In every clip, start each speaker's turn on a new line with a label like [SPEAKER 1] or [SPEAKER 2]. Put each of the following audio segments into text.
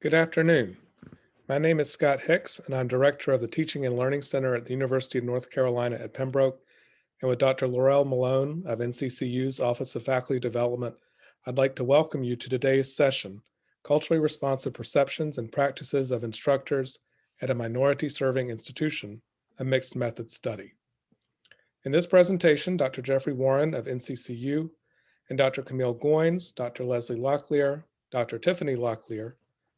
[SPEAKER 1] Good afternoon. My name is Scott Hicks, and I'm Director of the Teaching and Learning Center at the University of North Carolina at Pembroke. And with Dr. Laurel Malone of NCCU's Office of Faculty Development, I'd like to welcome you to today's session, Culturally Responsive Perceptions and Practices of Instructors at a Minority Serving Institution, a Mixed Method Study. In this presentation, Dr. Jeffrey Warren of NCCU and Dr. Camille Goins, Dr. Leslie Locklear, Dr. Tiffany Locklear,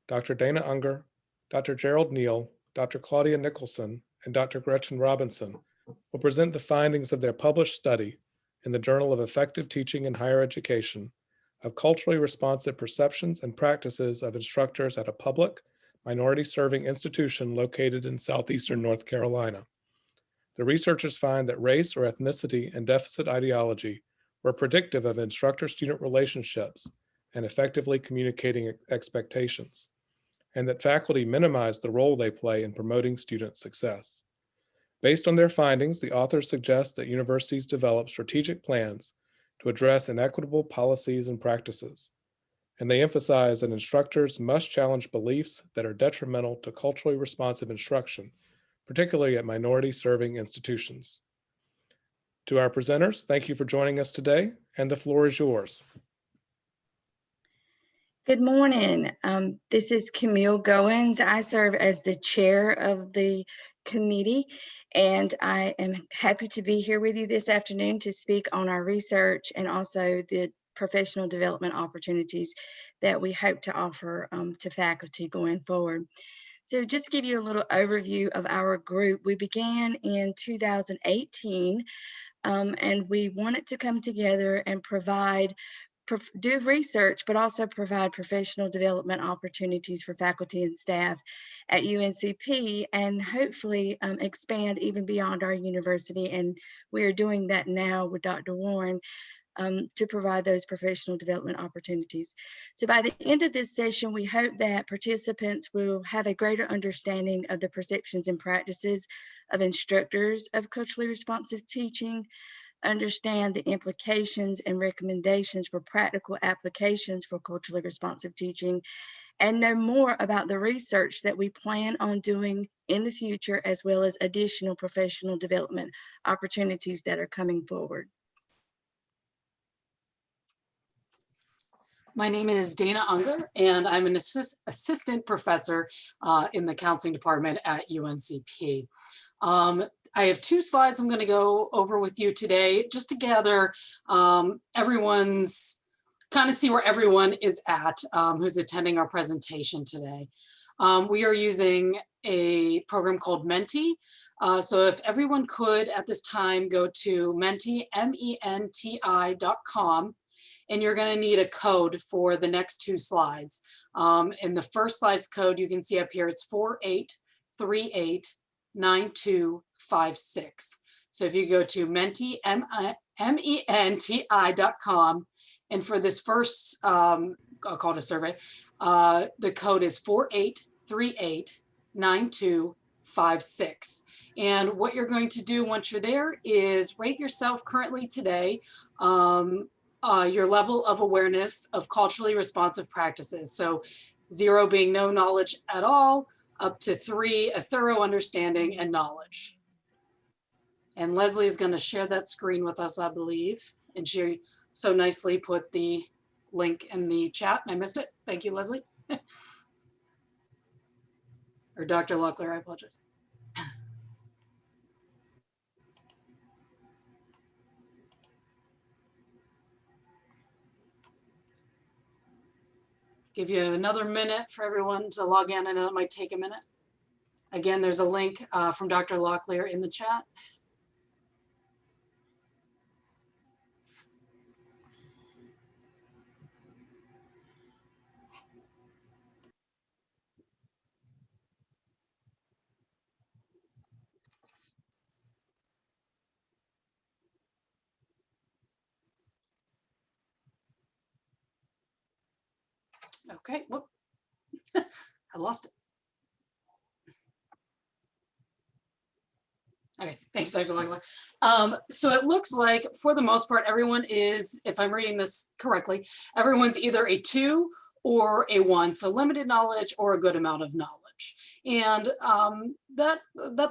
[SPEAKER 1] Dr. Dana Unger, Dr. Gerald Neal, Dr. Claudia Nickolson, and Dr. Gretchen Robinson will present the findings of their published study in the Journal of Effective Teaching in Higher Education of culturally responsive perceptions and practices of instructors at a public, minority-serving institution located in southeastern North Carolina. The researchers find that race or ethnicity and deficit ideology were predictive of instructor-student relationships and effectively communicating expectations, and that faculty minimize the role they play in promoting student success. Based on their findings, the authors suggest that universities develop strategic plans to address inequitable policies and practices, and they emphasize that instructors must challenge beliefs that are detrimental to culturally responsive instruction, particularly at minority-serving institutions. To our presenters, thank you for joining us today, and the floor is yours.
[SPEAKER 2] Good morning. This is Camille Goins. I serve as the chair of the committee, and I am happy to be here with you this afternoon to speak on our research and also the professional development opportunities that we hope to offer to faculty going forward. So just to give you a little overview of our group, we began in 2018, and we wanted to come together and do research, but also provide professional development opportunities for faculty and staff at UNCP, and hopefully expand even beyond our university. And we are doing that now with Dr. Warren to provide those professional development opportunities. So by the end of this session, we hope that participants will have a greater understanding of the perceptions and practices of instructors of culturally responsive teaching, understand the implications and recommendations for practical applications for culturally responsive teaching, and know more about the research that we plan on doing in the future, as well as additional professional development opportunities that are coming forward.
[SPEAKER 3] My name is Dana Unger, and I'm an assistant professor in the counseling department at UNCP. I have two slides I'm going to go over with you today, just to gather everyone's, kind of see where everyone is at who's attending our presentation today. We are using a program called Menti. So if everyone could at this time go to Menti, MENTI.com, and you're going to need a code for the next two slides. In the first slide's code, you can see up here, it's 48389256. So if you go to Menti, MENTI.com, and for this first, I'll call it a survey, the code is 48389256. And what you're going to do once you're there is rate yourself currently today, your level of awareness of culturally responsive practices. So 0 being no knowledge at all, up to 3, a thorough understanding and knowledge. And Leslie is going to share that screen with us, I believe. And she so nicely put the link in the chat, and I missed it. Thank you, Leslie. Or Dr. Locklear, I apologize. Give you another minute for everyone to log in. I know it might take a minute. Again, there's a link from Dr. Locklear in the chat. Okay, whoop, I lost it. Okay, thanks, Dr. Locklear. So it looks like, for the most part, everyone is, if I'm reading this correctly, everyone's either a 2 or a 1, so limited knowledge or a good amount of knowledge. And that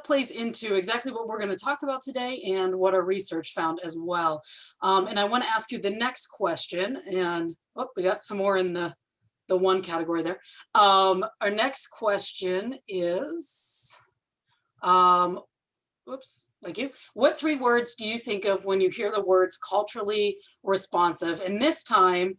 [SPEAKER 3] plays into exactly what we're going to talk about today and what our research found as well. And I want to ask you the next question, and we got some more in the one category there. Our next question is, thank you. What 3 words do you think of when you hear the words culturally responsive? And this time,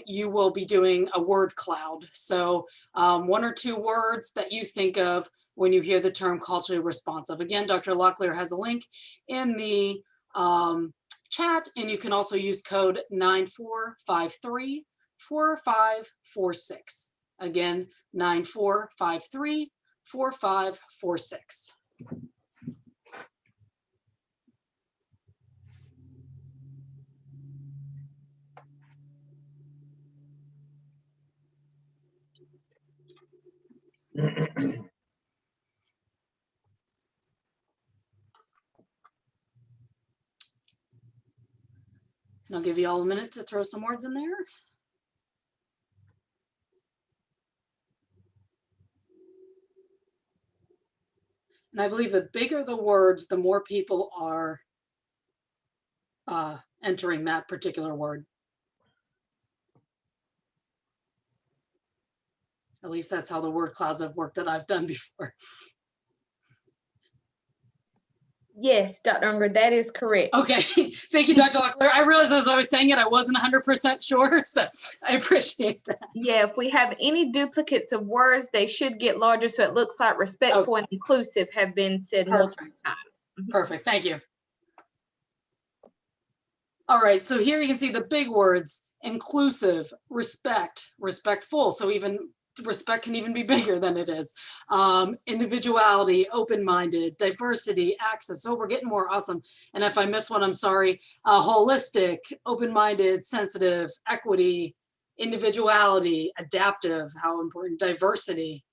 [SPEAKER 3] you will be doing a word cloud. So 1 or 2 words that you think of when you hear the term culturally responsive. Again, Dr. Locklear has a link in the chat, and you can also use code 94534546. Again, 94534546. And I'll give you all a minute to throw some words in there. And I believe the bigger the words, the more people are entering that particular word. At least that's how the word clouds have worked that I've done before.
[SPEAKER 2] Yes, Dr. Unger, that is correct.
[SPEAKER 3] Okay, thank you, Dr. Locklear. I realized as I was saying it, I wasn't 100% sure, so I appreciate that.
[SPEAKER 2] Yeah, if we have any duplicates of words, they should get larger, so it looks like respectful and inclusive have been said multiple times.
[SPEAKER 3] Perfect, thank you. All right, so here you can see the big words: inclusive, respect, respectful. So even respect can even be bigger than it is. Individuality, open-minded, diversity, access. So we're getting more. Awesome. And if I miss one, I'm sorry. Holistic, open-minded, sensitive, equity, individuality, adaptive, how important, diversity,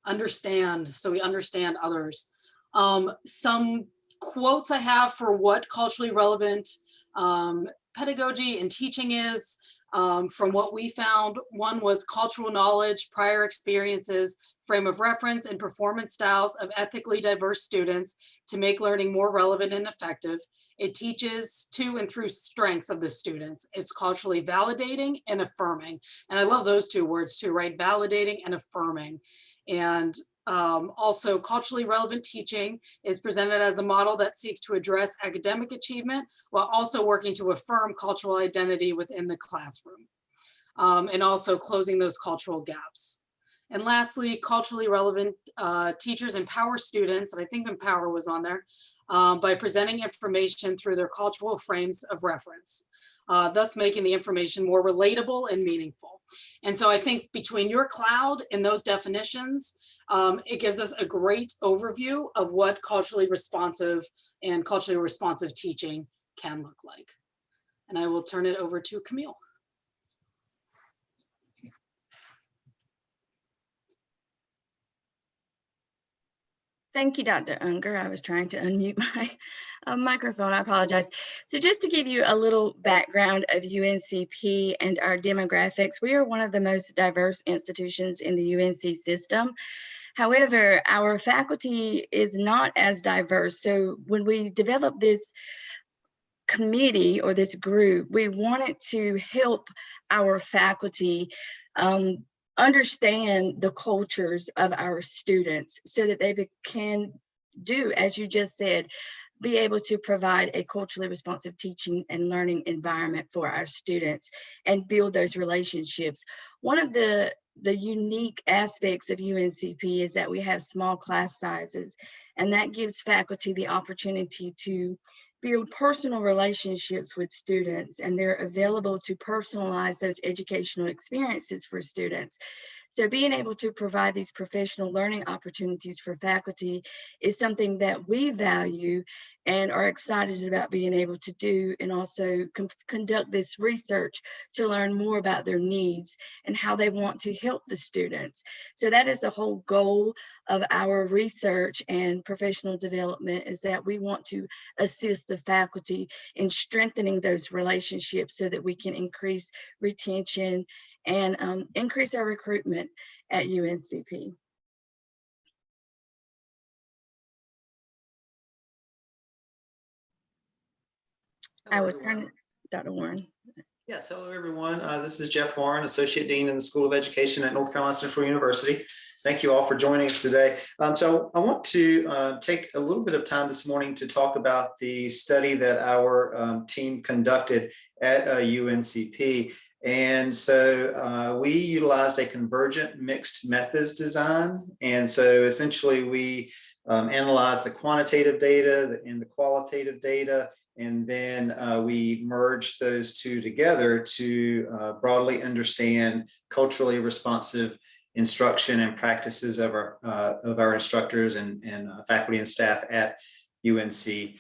[SPEAKER 3] understand. So we understand others. Some quotes I have for what culturally relevant pedagogy and teaching is. From what we found, one was cultural knowledge, prior experiences, frame of reference, and performance styles of ethically diverse students to make learning more relevant and effective. It teaches to and through strengths of the students. It's culturally validating and affirming. And I love those 2 words too, right? Validating and affirming. And also, culturally relevant teaching is presented as a model that seeks to address academic achievement while also working to affirm cultural identity within the classroom, and also closing those cultural gaps. And lastly, culturally relevant teachers empower students, and I think empower was on there, by presenting information through their cultural frames of reference, thus making the information more relatable and meaningful. And so I think between your cloud and those definitions, it gives us a great overview of what culturally responsive and culturally responsive teaching can look like. And I will turn it over to Camille.
[SPEAKER 2] Thank you, Dr. Unger. I was trying to unmute my microphone. I apologize. So just to give you a little background of UNCP and our demographics, we are one of the most diverse institutions in the UNC system. However, our faculty is not as diverse. So when we developed this committee or this group, we wanted to help our faculty understand the cultures of our students so that they can do, as you just said, be able to provide a culturally responsive teaching and learning environment for our students and build those relationships. One of the unique aspects of UNCP is that we have small class sizes, and that gives faculty the opportunity to build personal relationships with students, and they're available to personalize those educational experiences for students. So being able to provide these professional learning opportunities for faculty is something that we value and are excited about being able to do, and also conduct this research to learn more about their needs and how they want to help the students. So that is the whole goal of our research and professional development, is that we want to assist the faculty in strengthening those relationships so that we can increase retention and increase our recruitment at UNCP. I would turn Dr. Warren.
[SPEAKER 4] Yes, hello everyone. This is Jeff Warren, Associate Dean in the School of Education at North Carolina Central University. Thank you all for joining us today. So I want to take a little bit of time this morning to talk about the study that our team conducted at UNCP. And so we utilized a convergent mixed methods design. And so essentially we analyzed the quantitative data and the qualitative data, and then we merged those two together to broadly understand culturally responsive instruction and practices of our instructors and faculty and staff at UNCP.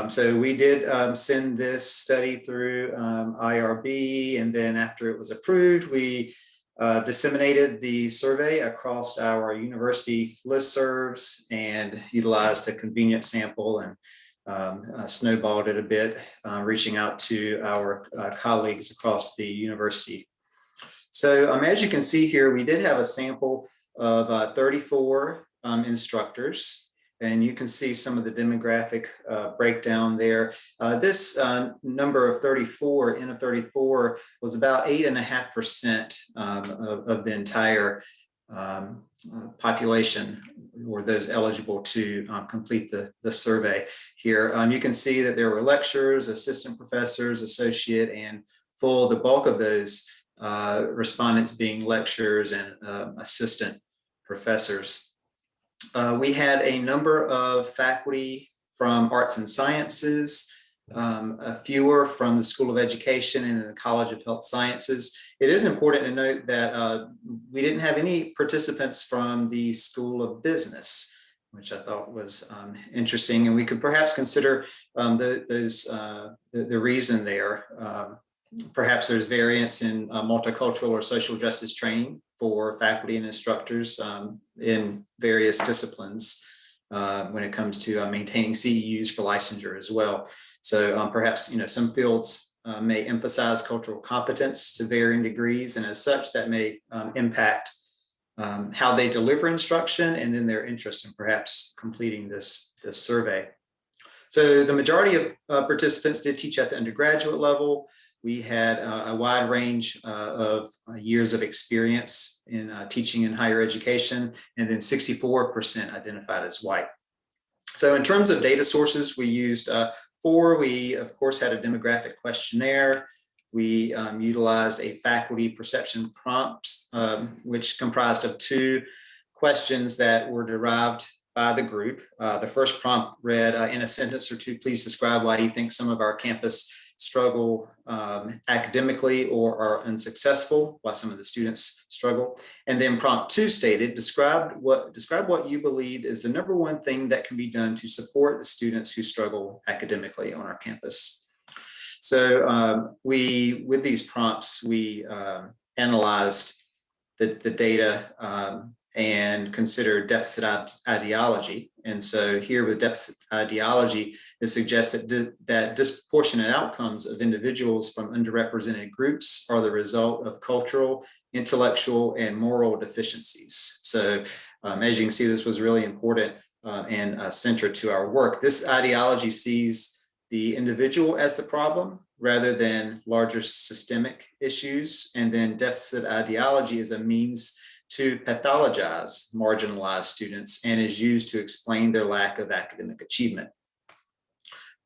[SPEAKER 4] So we did send this study through IRB, and then after it was approved, we disseminated the survey across our university listservs and utilized a convenient sample and snowballed it a bit, reaching out to our colleagues across the university. So as you can see here, we did have a sample of 34 instructors, and you can see some of the demographic breakdown there. This number of 34, N of 34, was about 8.5% of the entire population, or those eligible to complete the survey here. You can see that there were lecturers, assistant professors, associate, and full. The bulk of those respondents being lecturers and assistant professors. We had a number of faculty from arts and sciences, fewer from the School of Education and the College of Health Sciences. It is important to note that we didn't have any participants from the School of Business, which I thought was interesting, and we could perhaps consider the reason there. Perhaps there's variance in multicultural or social justice training for faculty and instructors in various disciplines when it comes to maintaining CEUs for licensure as well. So perhaps some fields may emphasize cultural competence to varying degrees, and as such that may impact how they deliver instruction and then their interest in perhaps completing this survey. So the majority of participants did teach at the undergraduate level. We had a wide range of years of experience in teaching in higher education, and then 64% identified as white. So in terms of data sources, we used 4. We, of course, had a demographic questionnaire. We utilized a faculty perception prompts, which comprised of 2 questions that were derived by the group. The first prompt read, in a sentence or 2, please describe why you think some of our campus struggle academically or are unsuccessful, why some of the students struggle. And then prompt 2 stated, describe what you believe is the #1 thing that can be done to support the students who struggle academically on our campus. So with these prompts, we analyzed the data and consider deficit ideology. And so here with deficit ideology, it suggests that disproportionate outcomes of individuals from underrepresented groups are the result of cultural, intellectual, and moral deficiencies. So as you can see, this was really important and central to our work. This ideology sees the individual as the problem rather than larger systemic issues. And then deficit ideology is a means to pathologize marginalized students and is used to explain their lack of academic achievement.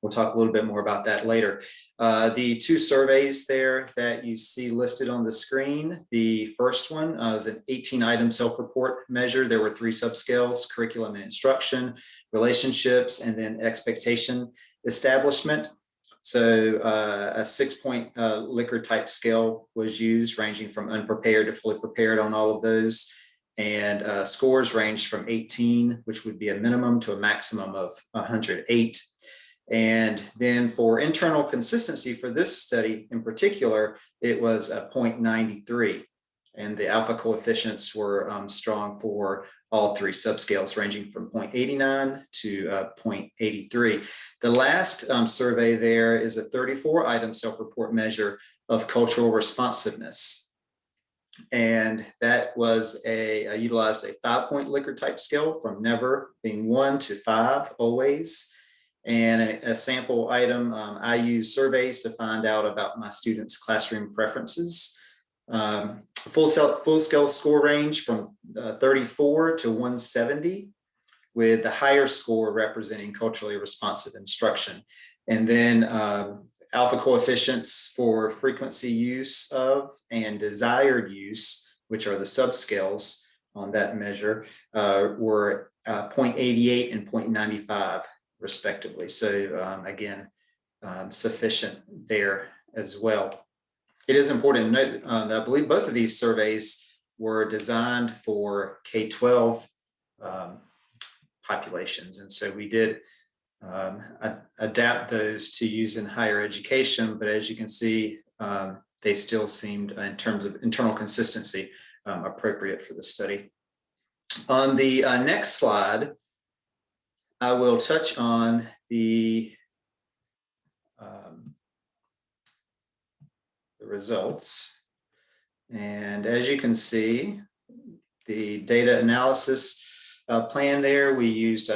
[SPEAKER 4] We'll talk a little bit more about that later. The 2 surveys there that you see listed on the screen, the first one is an 18-item self-report measure. There were 3 subscales: curriculum and instruction, relationships, and then expectation establishment. So a 6-point Likert type scale was used, ranging from unprepared to fully prepared on all of those. And scores ranged from 18, which would be a minimum, to a maximum of 108. And then for internal consistency for this study in particular, it was a 0.93. And the alpha coefficients were strong for all 3 subscales, ranging from 0.89 to 0.83. The last survey there is a 34-item self-report measure of cultural responsiveness. And that was utilized a 5-point Likert type scale from never being 1 to 5, always. And a sample item, I use surveys to find out about my students' classroom preferences. Full scale score range from 34 to 170, with the higher score representing culturally responsive instruction. And then alpha coefficients for frequency use of and desired use, which are the subscales on that measure, were 0.88 and 0.95 respectively. So again, sufficient there as well. It is important to note that I believe both of these surveys were designed for K-12 populations. And so we did adapt those to use in higher education, but as you can see, they still seemed, in terms of internal consistency, appropriate for the study. On the next slide, I will touch on the results. And as you can see, the data analysis plan there, we used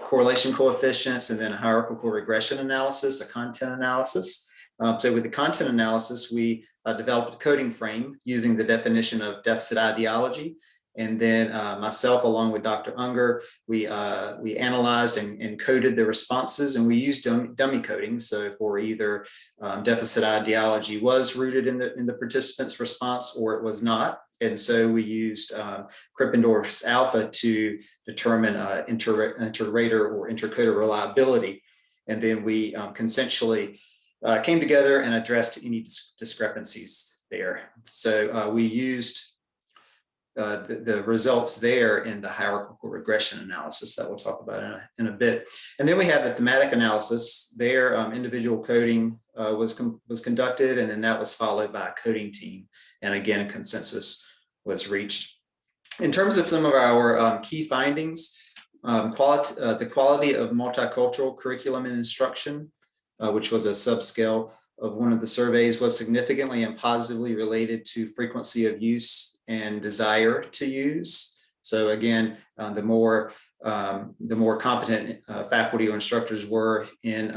[SPEAKER 4] correlation coefficients and then a hierarchical regression analysis, a content analysis. So with the content analysis, we developed a coding frame using the definition of deficit ideology. And then myself, along with Dr. Unger, we analyzed and coded the responses, and we used dummy coding. So for either deficit ideology was rooted in the participant's response or it was not. And so we used Krippendorf's alpha to determine inter-rater or intercoder reliability. And then we consensually came together and addressed any discrepancies there. So we used the results there in the hierarchical regression analysis that we'll talk about in a bit. And then we have the thematic analysis. There, individual coding was conducted, and then that was followed by a coding team. And again, consensus was reached. In terms of some of our key findings, the quality of multicultural curriculum and instruction, which was a subscale of one of the surveys, was significantly and positively related to frequency of use and desire to use. So again, the more competent faculty or instructors were in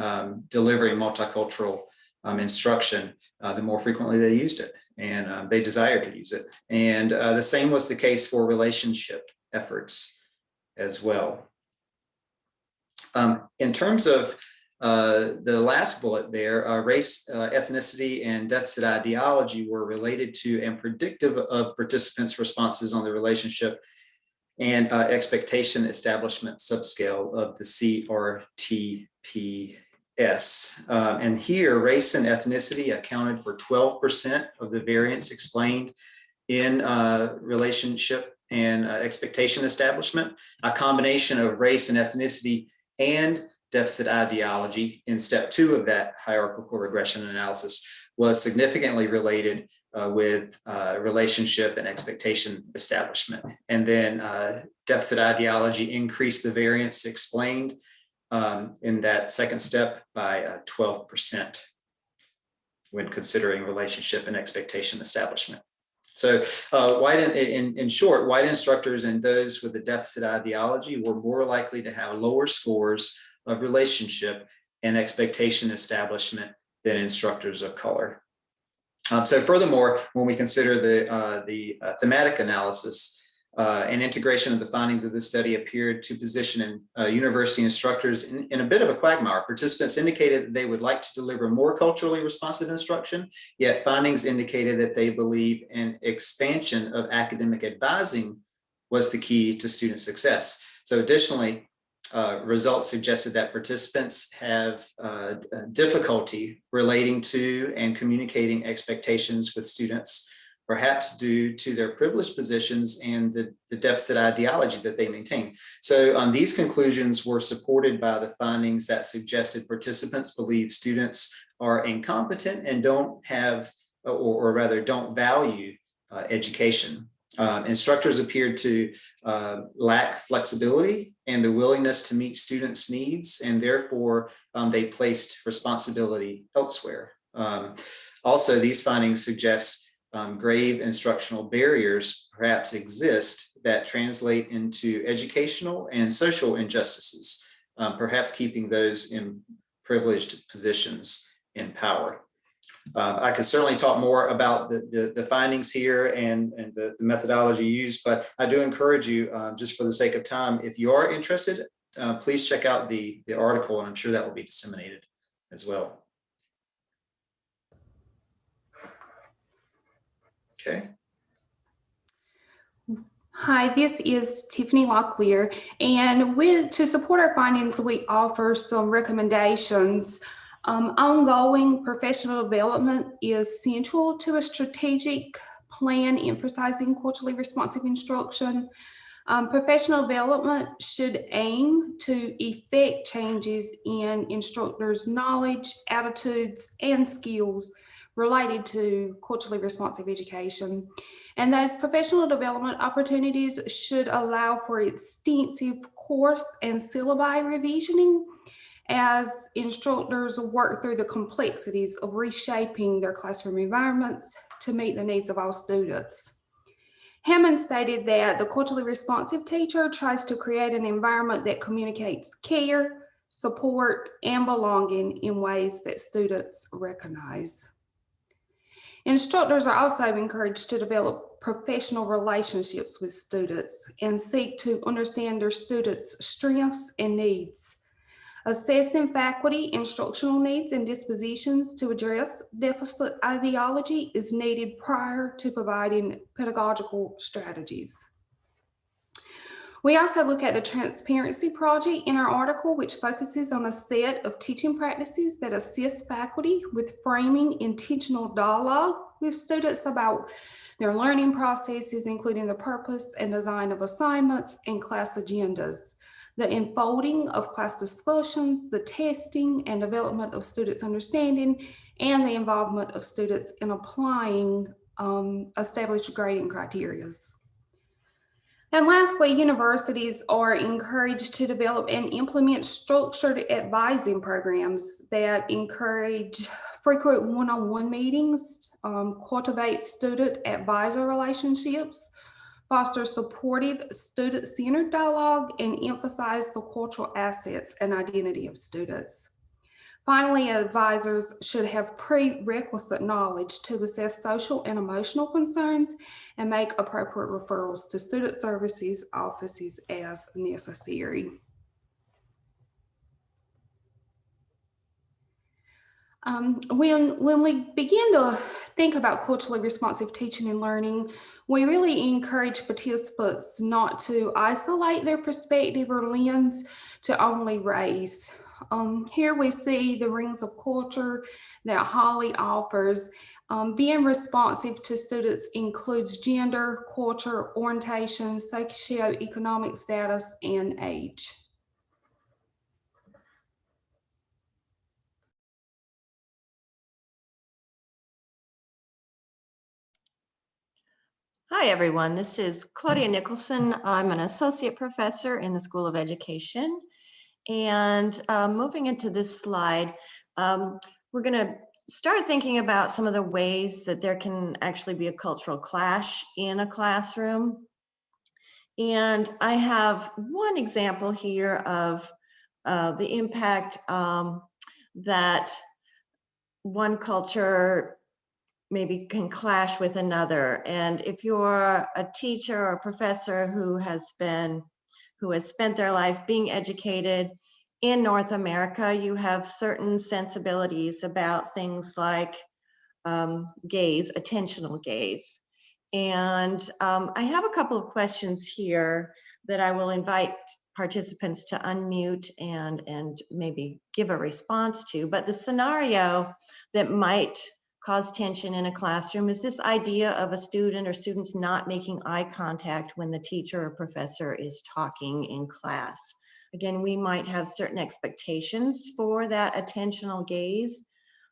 [SPEAKER 4] delivering multicultural instruction, the more frequently they used it, and they desired to use it. And the same was the case for relationship efforts as well. In terms of the last bullet there, race, ethnicity, and deficit ideology were related to and predictive of participants' responses on the relationship and expectation establishment subscale of the CRTPS. And here, race and ethnicity accounted for 12% of the variance explained in relationship and expectation establishment. A combination of race and ethnicity and deficit ideology in step 2 of that hierarchical regression analysis was significantly related with relationship and expectation establishment. And then deficit ideology increased the variance explained in that second step by 12% when considering relationship and expectation establishment. So in short, white instructors and those with a deficit ideology were more likely to have lower scores of relationship and expectation establishment than instructors of color. So furthermore, when we consider the thematic analysis, and integration of the findings of this study appeared to position university instructors in a bit of a quagmire. Participants indicated that they would like to deliver more culturally responsive instruction, yet findings indicated that they believe an expansion of academic advising was the key to student success. So additionally, results suggested that participants have difficulty relating to and communicating expectations with students, perhaps due to their privileged positions and the deficit ideology that they maintain. So these conclusions were supported by the findings that suggested participants believe students are incompetent and don't have, or rather don't value education. Instructors appeared to lack flexibility and the willingness to meet students' needs, and therefore they placed responsibility elsewhere. Also, these findings suggest grave instructional barriers perhaps exist that translate into educational and social injustices, perhaps keeping those in privileged positions in power. I could certainly talk more about the findings here and the methodology used, but I do encourage you, just for the sake of time, if you are interested, please check out the article, and I'm sure that will be disseminated as well. Okay.
[SPEAKER 5] Hi, this is Tiffany Locklear, and to support our findings, we offer some recommendations. Ongoing professional development is central to a strategic plan emphasizing culturally responsive instruction. Professional development should aim to effect changes in instructors' knowledge, attitudes, and skills related to culturally responsive education. And those professional development opportunities should allow for extensive course and syllabi revisioning as instructors work through the complexities of reshaping their classroom environments to meet the needs of all students. Hammond stated that the culturally responsive teacher tries to create an environment that communicates care, support, and belonging in ways that students recognize. Instructors are also encouraged to develop professional relationships with students and seek to understand their students' strengths and needs. Assessing faculty instructional needs and dispositions to address deficit ideology is needed prior to providing pedagogical strategies. We also look at the Transparency Project in our article, which focuses on a set of teaching practices that assist faculty with framing intentional dialogue with students about their learning processes, including the purpose and design of assignments and class agendas, the unfolding of class discussions, the testing and development of students' understanding, and the involvement of students in applying established grading criteria. And lastly, universities are encouraged to develop and implement structured advising programs that encourage frequent one-on-one meetings, cultivate student advisor relationships, foster supportive student-centered dialogue, and emphasize the cultural assets and identity of students. Finally, advisors should have prerequisite knowledge to assess social and emotional concerns and make appropriate referrals to student services offices as necessary. When we begin to think about culturally responsive teaching and learning, we really encourage participants not to isolate their perspective or lens to only race. Here we see the rings of culture that Holly offers. Being responsive to students includes gender, culture, orientation, socioeconomic status, and age.
[SPEAKER 6] Hi, everyone. This is Claudia Nicholson. I'm an associate professor in the School of Education. And moving into this slide, we're going to start thinking about some of the ways that there can actually be a cultural clash in a classroom. And I have one example here of the impact that one culture maybe can clash with another. And if you're a teacher or a professor who has spent their life being educated in North America, you have certain sensibilities about things like gaze, attentional gaze. And I have a couple of questions here that I will invite participants to unmute and maybe give a response to. But the scenario that might cause tension in a classroom is this idea of a student or students not making eye contact when the teacher or professor is talking in class. Again, we might have certain expectations for that attentional gaze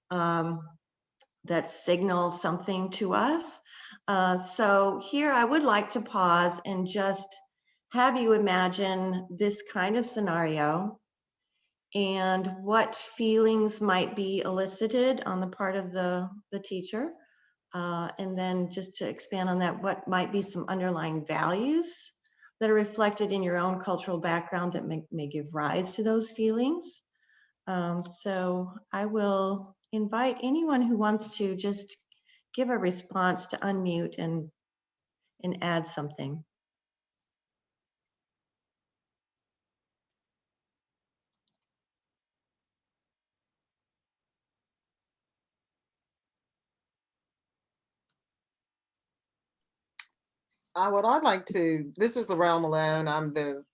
[SPEAKER 6] that signals something to us. So here I would like to pause and just have you imagine this kind of scenario and what feelings might be elicited on the part of the teacher And then just to expand on that, what might be some underlying values that are reflected in your own cultural background that may give rise to those feelings. So I will invite anyone who wants to just give a response to unmute and add something.
[SPEAKER 7] I'd like to, this is Laurel Malone. I'm the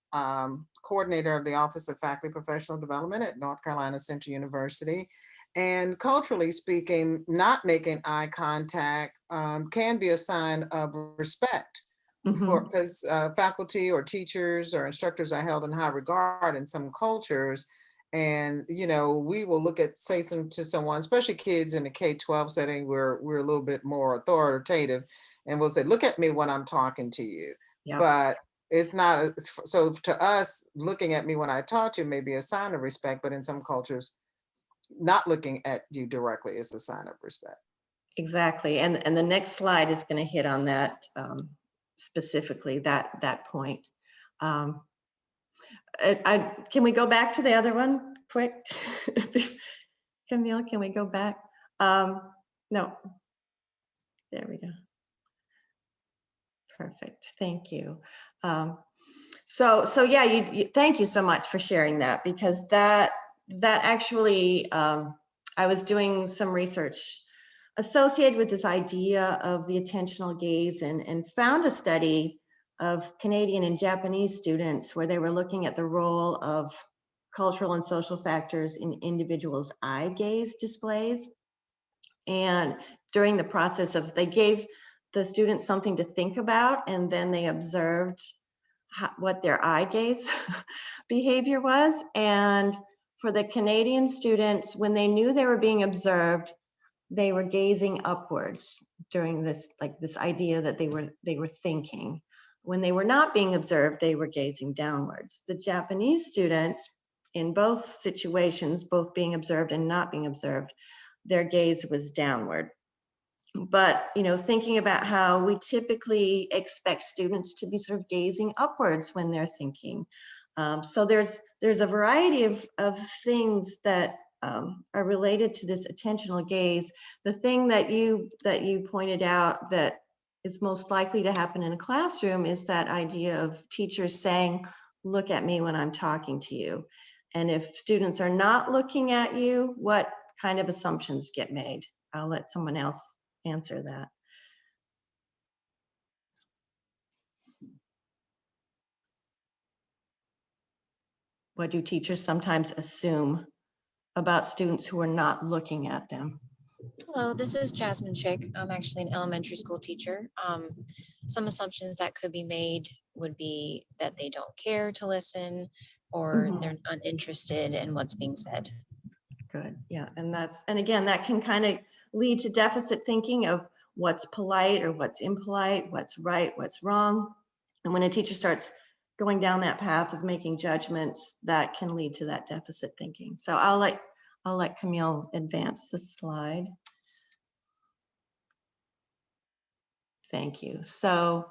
[SPEAKER 7] coordinator of the Office of Faculty Professional Development at North Carolina Central University. And culturally speaking, not making eye contact can be a sign of respect. Because faculty or teachers or instructors are held in high regard in some cultures. And, you know, we will look at, say to someone, especially kids in the K-12 setting, where we're a little bit more authoritative, and we'll say, look at me when I'm talking to you. Yep. But it's not, so to us, looking at me when I talk to you may be a sign of respect, but in some cultures, not looking at you directly is a sign of respect.
[SPEAKER 6] Exactly. And the next slide is going to hit on that. Specifically that point. Can we go back to the other one quick? Camille, can we go back? No, there we go. Perfect, thank you. So yeah, thank you so much for sharing that, because that actually, I was doing some research associated with this idea of the attentional gaze and found a study of Canadian and Japanese students where they were looking at the role of cultural and social factors in individuals' eye gaze displays. And during the process of, they gave the students something to think about, and then they observed what their eye gaze behavior was. And for the Canadian students, when they knew they were being observed, they were gazing upwards during this, like this idea that they were thinking. When they were not being observed, they were gazing downwards. The Japanese students, in both situations, both being observed and not being observed, their gaze was downward. But, you know, thinking about how we typically expect students to be sort of gazing upwards when they're thinking. So there's a variety of things that are related to this attentional gaze. The thing that you pointed out that is most likely to happen in a classroom is that idea of teachers saying, look at me when I'm talking to you. And if students are not looking at you, what kind of assumptions get made? I'll let someone else answer that. What do teachers sometimes assume about students who are not looking at them?
[SPEAKER 8] Hello, this is Jasmine Schick. I'm actually an elementary school teacher. Some assumptions that could be made would be that they don't care to listen, or they're uninterested in what's being said.
[SPEAKER 6] Good, yeah, and again, that can kind of lead to deficit thinking of what's polite or what's impolite, what's right, what's wrong. And when a teacher starts going down that path of making judgments, that can lead to that deficit thinking. So I'll let Camille advance the slide. Thank you. So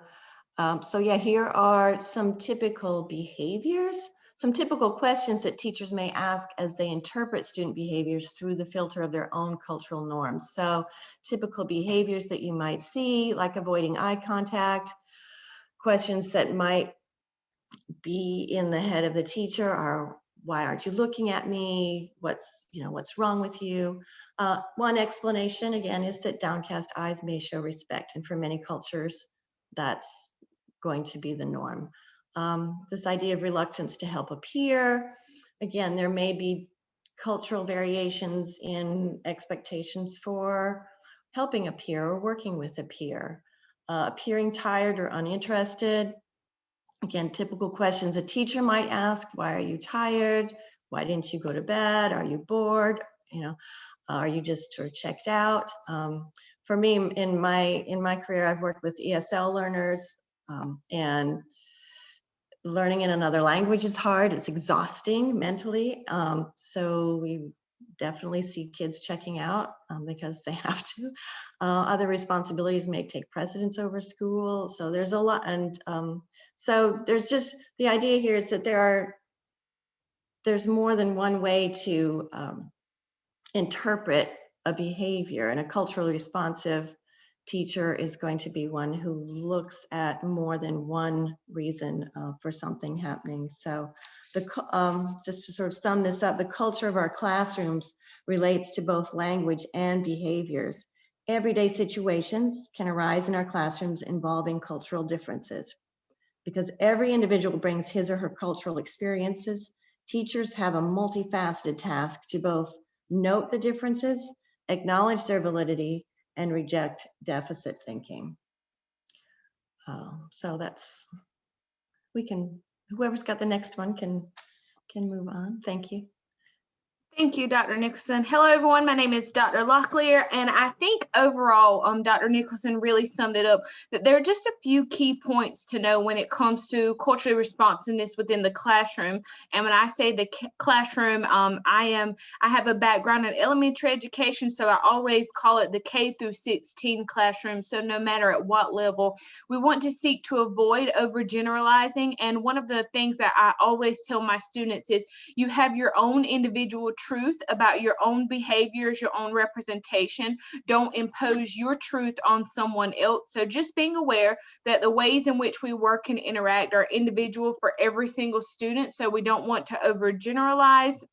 [SPEAKER 6] yeah, here are some typical behaviors, some typical questions that teachers may ask as they interpret student behaviors through the filter of their own cultural norms. So typical behaviors that you might see, like avoiding eye contact, questions that might be in the head of the teacher are, why aren't you looking at me? What's wrong with you? One explanation, again, is that downcast eyes may show respect. And for many cultures, that's going to be the norm. This idea of reluctance to help a peer. Again, there may be cultural variations in expectations for helping a peer or working with a peer. Appearing tired or uninterested. Again, typical questions a teacher might ask: why are you tired? Why didn't you go to bed? Are you bored? Are you just sort of checked out? For me, in my career, I've worked with ESL learners, and learning in another language is hard. It's exhausting mentally. So we definitely see kids checking out because they have to. Other responsibilities may take precedence over school. So there's a lot. And so there's just, the idea here is that there's more than one way to interpret a behavior, and a culturally responsive teacher is going to be one who looks at more than one reason for something happening. So just to sort of sum this up, the culture of our classrooms relates to both language and behaviors. Everyday situations can arise in our classrooms involving cultural differences. Because every individual brings his or her cultural experiences, teachers have a multifaceted task to both note the differences, acknowledge their validity, and reject deficit thinking. So that's, whoever's got the next one can move on. Thank you.
[SPEAKER 9] Thank you, Dr. Nicholson. Hello, everyone. My name is Dr. Locklear, and I think overall, Dr. Nicholson really summed it up, that there are just a few key points to know when it comes to culturally responsiveness within the classroom. And when I say the classroom, I have a background in elementary education, so I always call it the K through 16 classroom. So no matter at what level, we want to seek to avoid overgeneralizing. And one of the things that I always tell my students is you have your own individual truth about your own behaviors, your own representation. Don't impose your truth on someone else. So just being aware that the ways in which we work and interact are individual for every single student. So we don't want to overgeneralize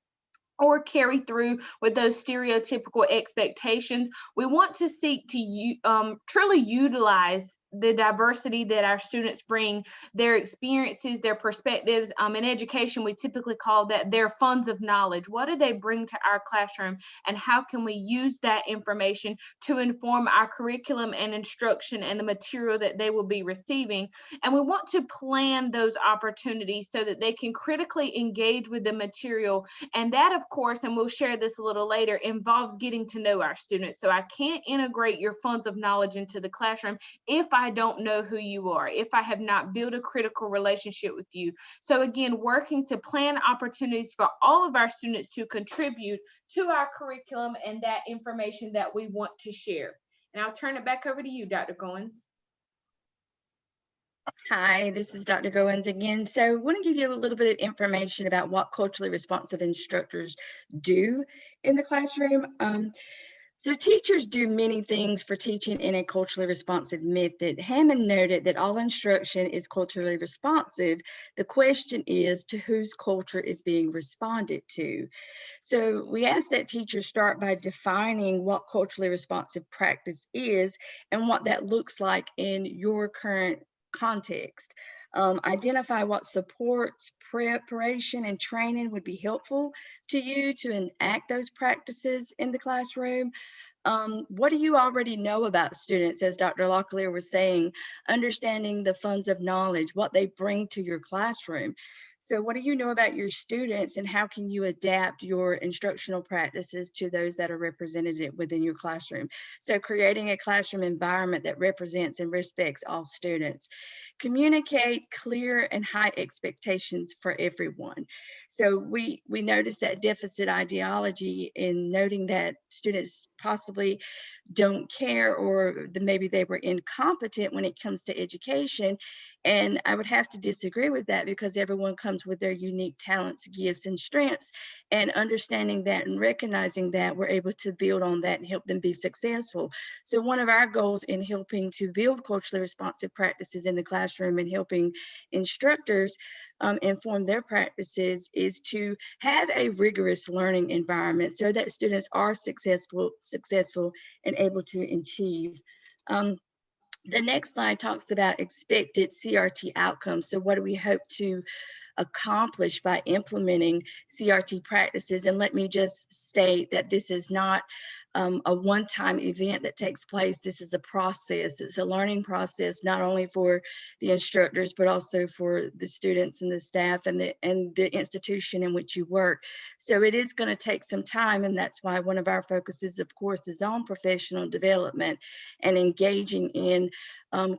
[SPEAKER 9] or carry through with those stereotypical expectations. We want to seek to truly utilize the diversity that our students bring, their experiences, their perspectives. In education, we typically call that their funds of knowledge. What do they bring to our classroom, and how can we use that information to inform our curriculum and instruction and the material that they will be receiving? And we want to plan those opportunities so that they can critically engage with the material. And that, of course, and we'll share this a little later, involves getting to know our students. So I can't integrate your funds of knowledge into the classroom if I don't know who you are, if I have not built a critical relationship with you. So again, working to plan opportunities for all of our students to contribute to our curriculum and that information that we want to share. And I'll turn it back over to you, Dr. Goins.
[SPEAKER 2] Hi, this is Dr. Goins again. So I want to give you a little bit of information about what culturally responsive instructors do in the classroom. So teachers do many things for teaching in a culturally responsive method. Hammond noted that all instruction is culturally responsive. The question is, to whose culture is being responded to? So we ask that teachers start by defining what culturally responsive practice is and what that looks like in your current context. Identify what supports, preparation, and training would be helpful to you to enact those practices in the classroom. What do you already know about students, as Dr. Locklear was saying, understanding the funds of knowledge, what they bring to your classroom. So what do you know about your students, and how can you adapt your instructional practices to those that are represented within your classroom? So creating a classroom environment that represents and respects all students. Communicate clear and high expectations for everyone. So we noticed that deficit ideology in noting that students possibly don't care, or maybe they were incompetent when it comes to education. And I would have to disagree with that, because everyone comes with their unique talents, gifts, and strengths. And understanding that and recognizing that, we're able to build on that and help them be successful. So one of our goals in helping to build culturally responsive practices in the classroom and helping instructors inform their practices is to have a rigorous learning environment so that students are successful and able to achieve. The next slide talks about expected CRT outcomes. So what do we hope to accomplish by implementing CRT practices? And let me just state that this is not a one-time event that takes place. This is a process. It's a learning process, not only for the instructors, but also for the students and the staff and the institution in which you work. So it is going to take some time, and that's why one of our focuses, of course, is on professional development and engaging in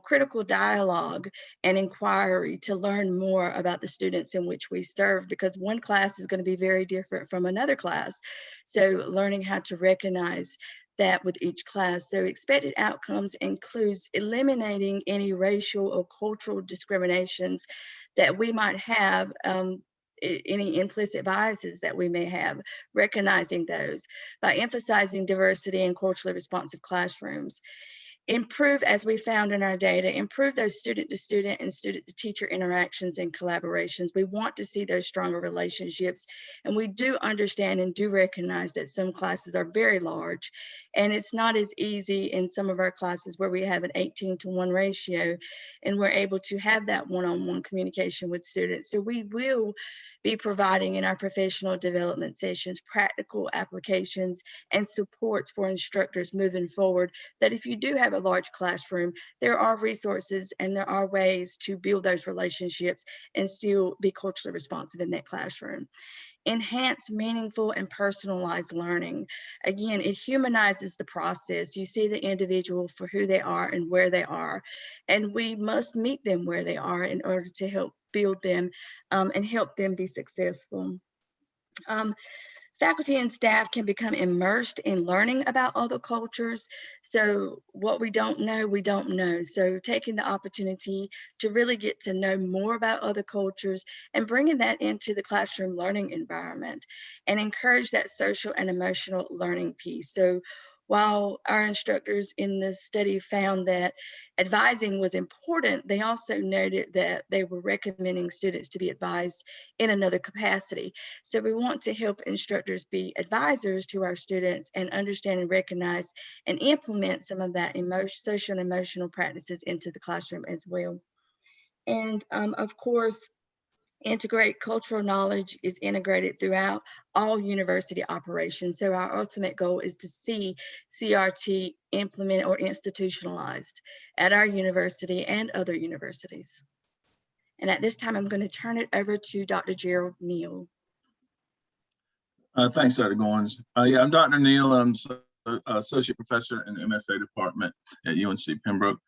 [SPEAKER 2] critical dialogue and inquiry to learn more about the students in which we serve, because one class is going to be very different from another class. So learning how to recognize that with each class. So expected outcomes includes eliminating any racial or cultural discriminations that we might have, any implicit biases that we may have, recognizing those by emphasizing diversity and culturally responsive classrooms. Improve, as we found in our data, improve those student-to-student and student-to-teacher interactions and collaborations. We want to see those stronger relationships, and we do understand and do recognize that some classes are very large, and it's not as easy in some of our classes where we have an 18-to-1 ratio, and we're able to have that one-on-one communication with students. So we will be providing in our professional development sessions practical applications and supports for instructors moving forward, that if you do have a large classroom, there are resources and there are ways to build those relationships and still be culturally responsive in that classroom. Enhance meaningful and personalized learning. Again, it humanizes the process. You see the individual for who they are and where they are, and we must meet them where they are in order to help build them and help them be successful. Faculty and staff can become immersed in learning about other cultures. So what we don't know, we don't know. So taking the opportunity to really get to know more about other cultures and bringing that into the classroom learning environment, and encourage that social and emotional learning piece. So while our instructors in the study found that advising was important, they also noted that they were recommending students to be advised in another capacity. So we want to help instructors be advisors to our students and understand and recognize and implement some of that social and emotional practices into the classroom as well. And of course, integrate cultural knowledge is integrated throughout all university operations. So our ultimate goal is to see CRT implemented or institutionalized at our university and other universities. And at this time, I'm going to turn it over to Dr. Gerald Neal.
[SPEAKER 10] Thanks, Dr. Goins. Yeah, I'm Dr. Neal. I'm associate professor in the MSA department at UNC Pembroke.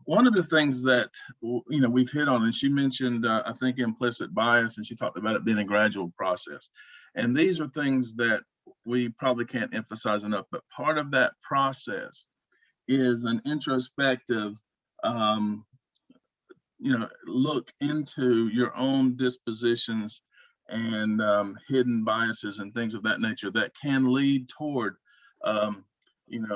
[SPEAKER 10] One of the things that we've hit on, and she mentioned, I think, implicit bias, and she talked about it being a gradual process. And these are things that we probably can't emphasize enough, but part of that process is an introspective, look into your own dispositions and hidden biases and things of that nature that can lead toward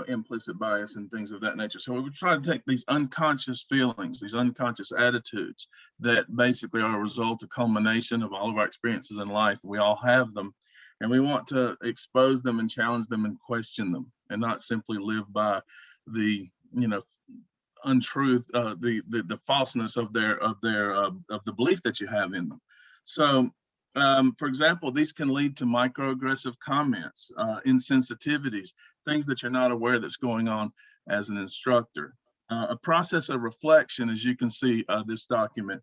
[SPEAKER 10] implicit bias and things of that nature. So we're trying to take these unconscious feelings, these unconscious attitudes that basically are a result, a culmination of all of our experiences in life. We all have them, and we want to expose them and challenge them and question them, and not simply live by the untruth, the falseness of the belief that you have in them. So for example, these can lead to microaggressive comments, insensitivities, things that you're not aware that's going on as an instructor. A process of reflection, as you can see, this document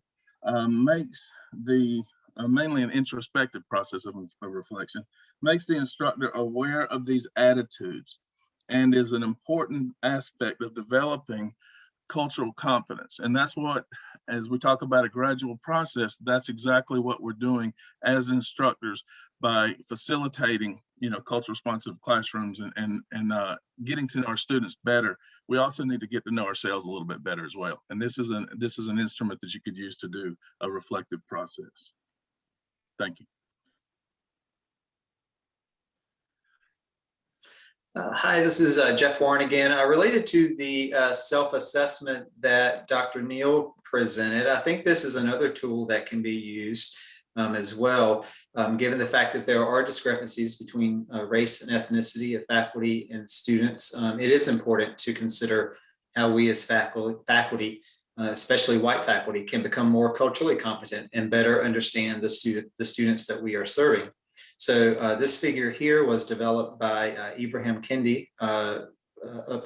[SPEAKER 10] makes the mainly an introspective process of reflection, makes the instructor aware of these attitudes, and is an important aspect of developing cultural competence. And that's what, as we talk about a gradual process, that's exactly what we're doing as instructors by facilitating, culture responsive classrooms and getting to know our students better. We also need to get to know ourselves a little bit better as well. And this is an instrument that you could use to do a reflective process. Thank you.
[SPEAKER 4] Hi, this is Jeff Warren again. Related to the self-assessment that Dr. Neal presented, I think this is another tool that can be used as well, given the fact that there are discrepancies between race and ethnicity of faculty and students. It is important to consider how we as faculty, especially white faculty, can become more culturally competent and better understand the students that we are serving. So this figure here was developed by Ibrahim Kendi,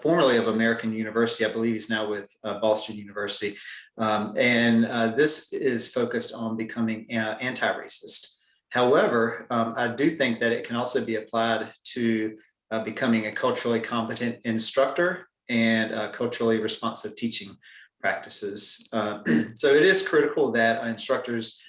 [SPEAKER 4] formerly of American University. I believe he's now with Boston University. This is focused on becoming anti-racist. However, I do think that it can also be applied to becoming a culturally competent instructor and culturally responsive teaching practices. So it is critical that instructors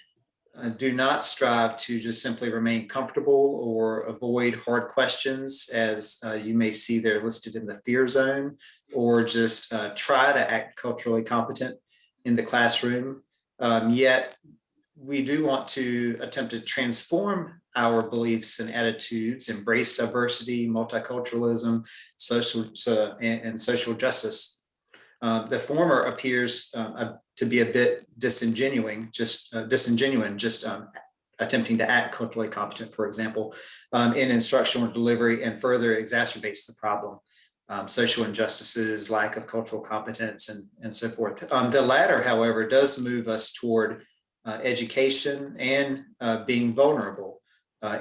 [SPEAKER 4] do not strive to just simply remain comfortable or avoid hard questions, as you may see they're listed in the fear zone, or just try to act culturally competent in the classroom. Yet we do want to attempt to transform our beliefs and attitudes, embrace diversity, multiculturalism, and social justice. The former appears to be a bit disingenuine, just attempting to act culturally competent, for example, in instructional delivery, and further exacerbates the problem. Social injustices, lack of cultural competence, and so forth. The latter, however, does move us toward education and being vulnerable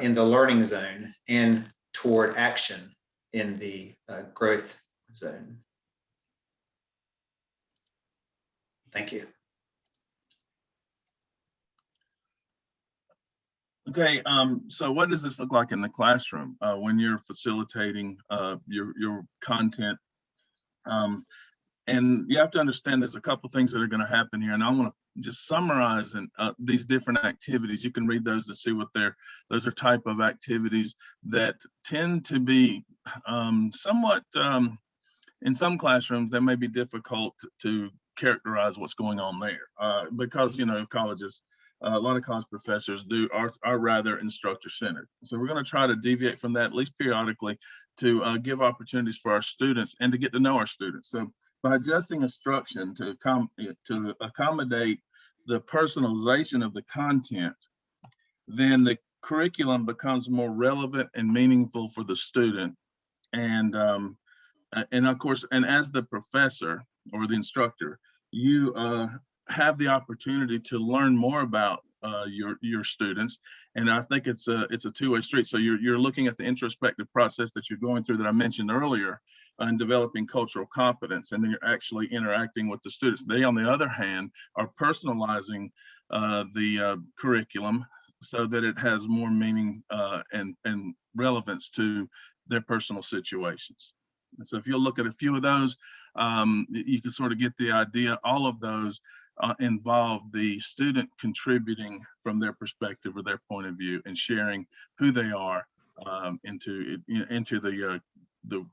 [SPEAKER 4] in the learning zone, and toward action in the growth zone. Thank you.
[SPEAKER 10] Okay, so what does this look like in the classroom when you're facilitating your content? And you have to understand there's a couple things that are going to happen here, and I want to just summarize these different activities. You can read those to see what those are type of activities that tend to be somewhat, in some classrooms, they may be difficult to characterize what's going on there because, you know, colleges, a lot of college professors are rather instructor-centered. So we're going to try to deviate from that, at least periodically, to give opportunities for our students and to get to know our students. So by adjusting instruction to accommodate the personalization of the content, then the curriculum becomes more relevant and meaningful for the student. And of course, and as the professor or the instructor, you have the opportunity to learn more about your students, and I think it's a two-way street. So you're looking at the introspective process that you're going through that I mentioned earlier, and developing cultural competence, and then you're actually interacting with the students. They, on the other hand, are personalizing the curriculum so that it has more meaning and relevance to their personal situations. And so if you'll look at a few of those, you can sort of get the idea. All of those involve the student contributing from their perspective or their point of view and sharing who they are into the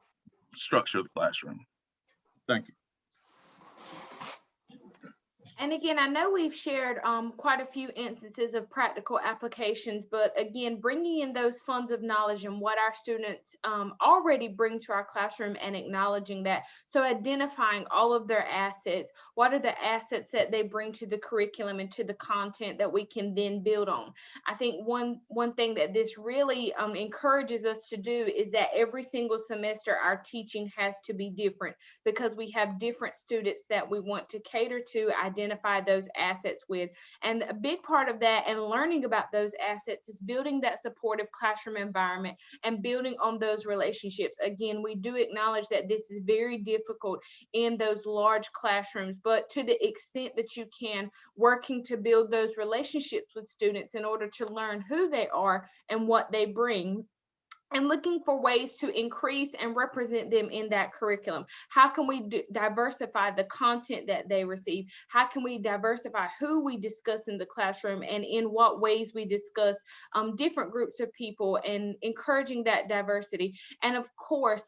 [SPEAKER 10] structure of the classroom. Thank you.
[SPEAKER 9] And again, I know we've shared quite a few instances of practical applications, but again, bringing in those funds of knowledge and what our students already bring to our classroom and acknowledging that. So identifying all of their assets, what are the assets that they bring to the curriculum and to the content that we can then build on. I think one thing that this really encourages us to do is that every single semester, our teaching has to be different, because we have different students that we want to cater to, identify those assets with. And a big part of that and learning about those assets is building that supportive classroom environment and building on those relationships. Again, we do acknowledge that this is very difficult in those large classrooms, but to the extent that you can, working to build those relationships with students in order to learn who they are and what they bring, and looking for ways to increase and represent them in that curriculum. How can we diversify the content that they receive? How can we diversify who we discuss in the classroom and in what ways we discuss different groups of people, and encouraging that diversity? And of course,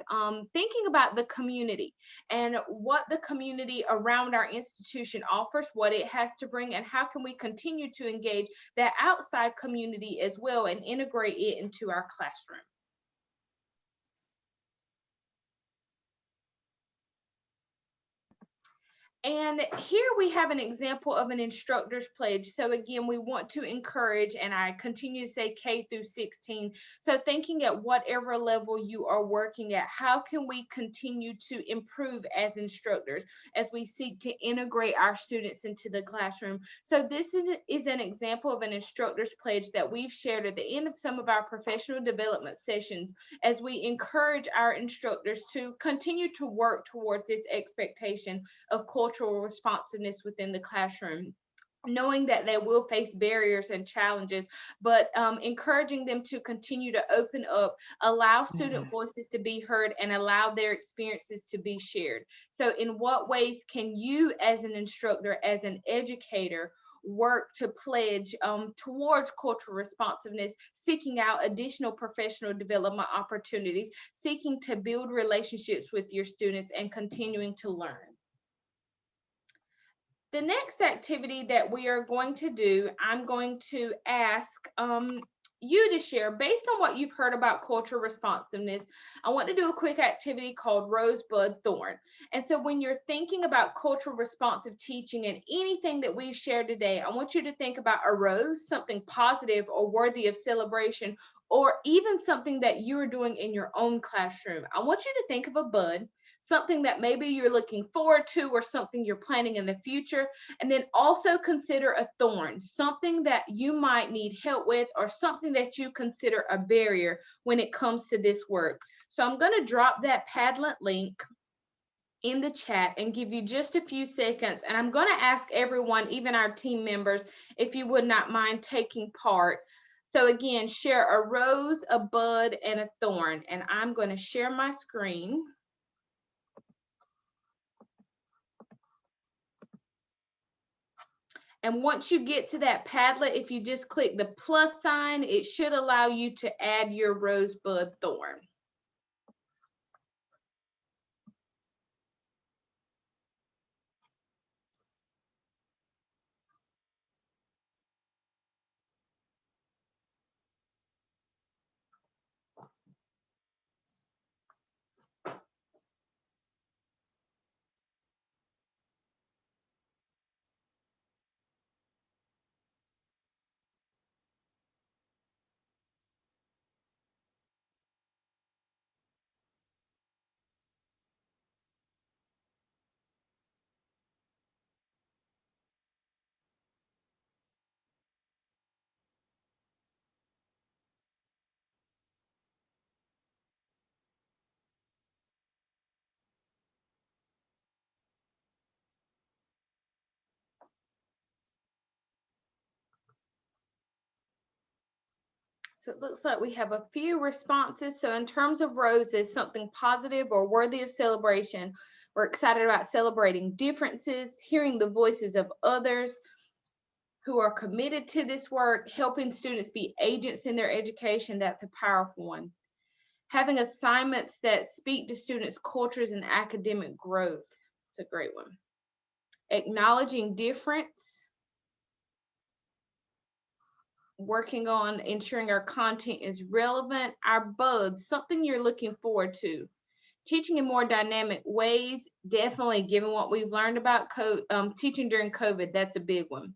[SPEAKER 9] thinking about the community and what the community around our institution offers, what it has to bring, and how can we continue to engage that outside community as well and integrate it into our classroom. And here we have an example of an instructor's pledge. So again, we want to encourage, and I continue to say K through 16. So thinking at whatever level you are working at, how can we continue to improve as instructors as we seek to integrate our students into the classroom? So this is an example of an instructor's pledge that we've shared at the end of some of our professional development sessions as we encourage our instructors to continue to work towards this expectation of cultural responsiveness within the classroom, knowing that they will face barriers and challenges, but encouraging them to continue to open up, allow student voices to be heard, and allow their experiences to be shared. So in what ways can you as an instructor, as an educator, work to pledge towards cultural responsiveness, seeking out additional professional development opportunities, seeking to build relationships with your students, and continuing to learn? The next activity that we are going to do, I'm going to ask you to share based on what you've heard about cultural responsiveness. I want to do a quick activity called Rosebud Thorn. And so when you're thinking about cultural responsive teaching and anything that we've shared today, I want you to think about a rose, something positive or worthy of celebration, or even something that you're doing in your own classroom. I want you to think of a bud, something that maybe you're looking forward to or something you're planning in the future. And then also consider a thorn, something that you might need help with or something that you consider a barrier when it comes to this work. So I'm going to drop that Padlet link in the chat and give you just a few seconds. And I'm going to ask everyone, even our team members, if you would not mind taking part. So again, share a rose, a bud, and a thorn. And I'm going to share my screen. And once you get to that Padlet, if you just click the plus sign, it should allow you to add your rosebud thorn. So it looks like we have a few responses. So in terms of roses, something positive or worthy of celebration. We're excited about celebrating differences, hearing the voices of others who are committed to this work, helping students be agents in their education. That's a powerful one. Having assignments that speak to students' cultures and academic growth. It's a great one. Acknowledging difference. Working on ensuring our content is relevant. Our buds, something you're looking forward to. Teaching in more dynamic ways, definitely given what we've learned about teaching during COVID, that's a big one.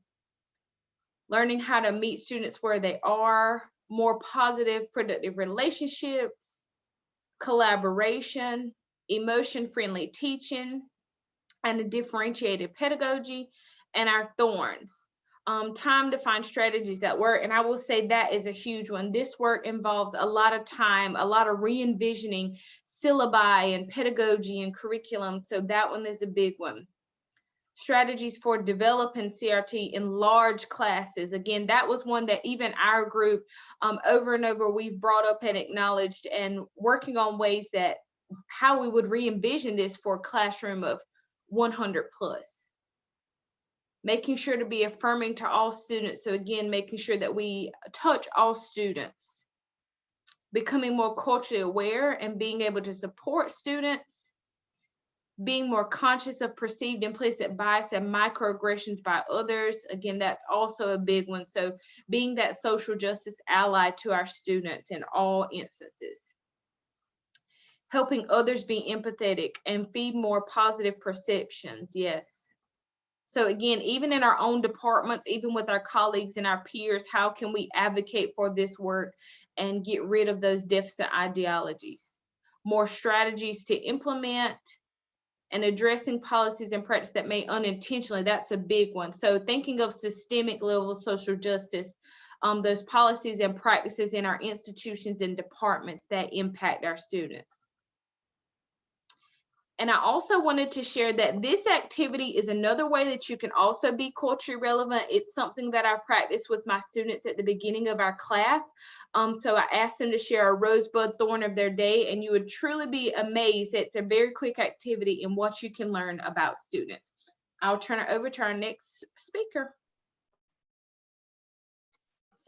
[SPEAKER 9] Learning how to meet students where they are, more positive, productive relationships, collaboration, emotion-friendly teaching, and a differentiated pedagogy, and our thorns. Time to find strategies that work. And I will say that is a huge one. This work involves a lot of time, a lot of re-envisioning syllabi and pedagogy and curriculum. So that one is a big one. Strategies for developing CRT in large classes. Again, that was one that even our group over and over we've brought up and acknowledged, and working on ways that how we would re-envision this for a classroom of 100 plus. Making sure to be affirming to all students. So again, making sure that we touch all students. Becoming more culturally aware and being able to support students. Being more conscious of perceived implicit bias and microaggressions by others. Again, that's also a big one. So being that social justice ally to our students in all instances. Helping others be empathetic and feed more positive perceptions. Yes. So again, even in our own departments, even with our colleagues and our peers, how can we advocate for this work and get rid of those deficit ideologies? More strategies to implement, and addressing policies and practice that may unintentionally, that's a big one. So thinking of systemic level social justice, those policies and practices in our institutions and departments that impact our students. And I also wanted to share that this activity is another way that you can also be culturally relevant. It's something that I practice with my students at the beginning of our class. So I asked them to share a rosebud thorn of their day, and you would truly be amazed. It's a very quick activity in what you can learn about students. I'll turn it over to our next speaker.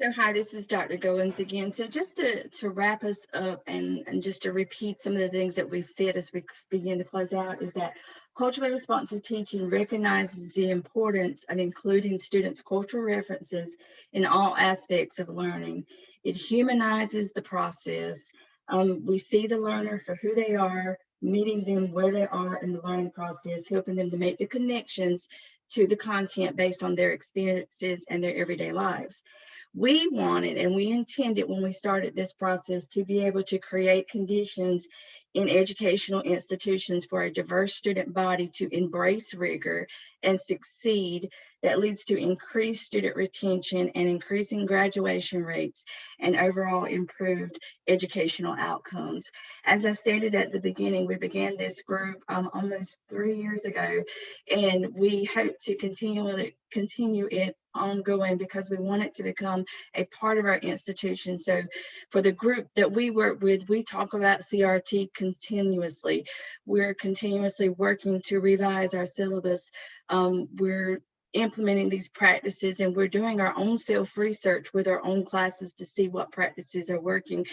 [SPEAKER 2] So hi, this is Dr. Goins again. So just to wrap us up and just to repeat some of the things that we've said as we begin to close out is that culturally responsive teaching recognizes the importance of including students' cultural references in all aspects of learning. It humanizes the process. We see the learner for who they are, meeting them where they are in the learning process, helping them to make the connections to the content based on their experiences and their everyday lives. We wanted and we intended when we started this process to be able to create conditions in educational institutions for a diverse student body to embrace rigor and succeed that leads to increased student retention and increasing graduation rates and overall improved educational outcomes. As I stated at the beginning, we began this group almost 3 years ago, and we hope to continue it ongoing because we want it to become a part of our institution. So for the group that we work with, we talk about CRT continuously. We're continuously working to revise our syllabus. We're implementing these practices, and we're doing our own self-research with our own classes to see what practices are working.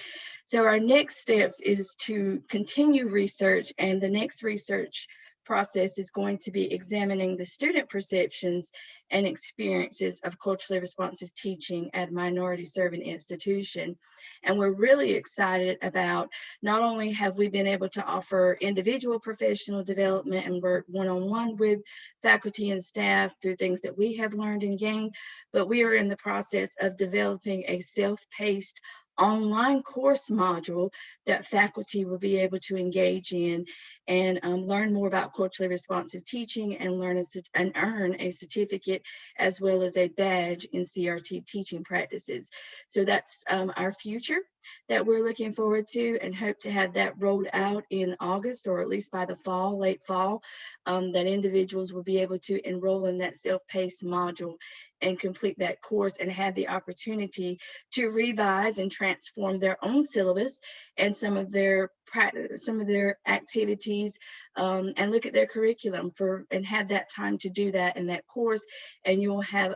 [SPEAKER 2] So our next steps is to continue research, and the next research process is going to be examining the student perceptions and experiences of culturally responsive teaching at a minority serving institution. And we're really excited about not only have we been able to offer individual professional development and work one-on-one with faculty and staff through things that we have learned and gained, but we are in the process of developing a self-paced online course module that faculty will be able to engage in and learn more about culturally responsive teaching and earn a certificate as well as a badge in CRT teaching practices. So that's our future that we're looking forward to, and hope to have that rolled out in August, or at least by the fall, late fall, that individuals will be able to enroll in that self-paced module and complete that course and have the opportunity to revise and transform their own syllabus and some of their activities, and look at their curriculum and have that time to do that in that course. And you'll have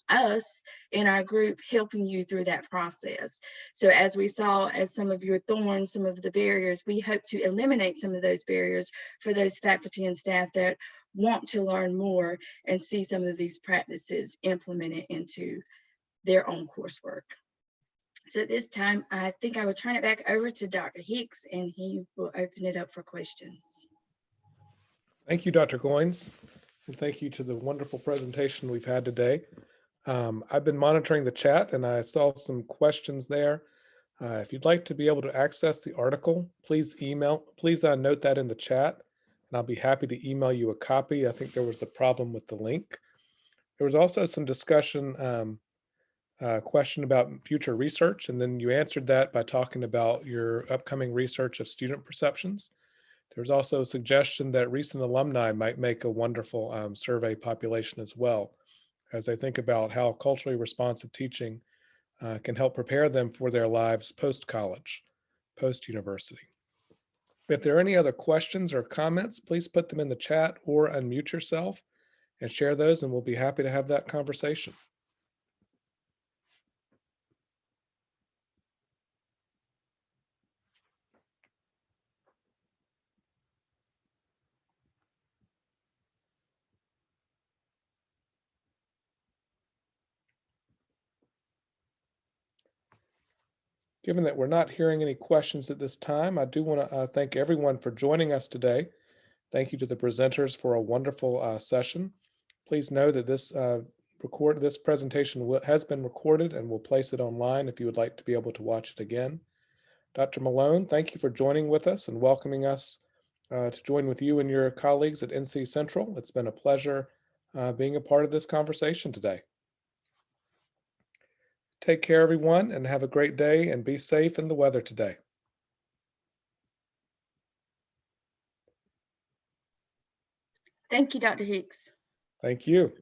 [SPEAKER 2] us in our group helping you through that process. So as we saw, as some of your thorns, some of the barriers, we hope to eliminate some of those barriers for those faculty and staff that want to learn more and see some of these practices implemented into their own coursework. So at this time, I think I will turn it back over to Dr. Hicks, and he will open it up for questions.
[SPEAKER 1] Thank you, Dr. Goins, and thank you to the wonderful presentation we've had today. I've been monitoring the chat, and I saw some questions there. If you'd like to be able to access the article, please note that in the chat, and I'll be happy to email you a copy. I think there was a problem with the link. There was also some discussion, question about future research, and then you answered that by talking about your upcoming research of student perceptions. There's also a suggestion that recent alumni might make a wonderful survey population as well, as they think about how culturally responsive teaching can help prepare them for their lives post-college, post-university. If there are any other questions or comments, please put them in the chat or unmute yourself and share those, and we'll be happy to have that conversation. Given that we're not hearing any questions at this time, I do want to thank everyone for joining us today. Thank you to the presenters for a wonderful session. Please know that this presentation has been recorded, and we'll place it online if you would like to be able to watch it again. Dr. Malone, thank you for joining with us and welcoming us to join with you and your colleagues at NC Central. It's been a pleasure being a part of this conversation today. Take care, everyone, and have a great day, and be safe in the weather today.
[SPEAKER 2] Thank you, Dr. Hicks.
[SPEAKER 1] Thank you.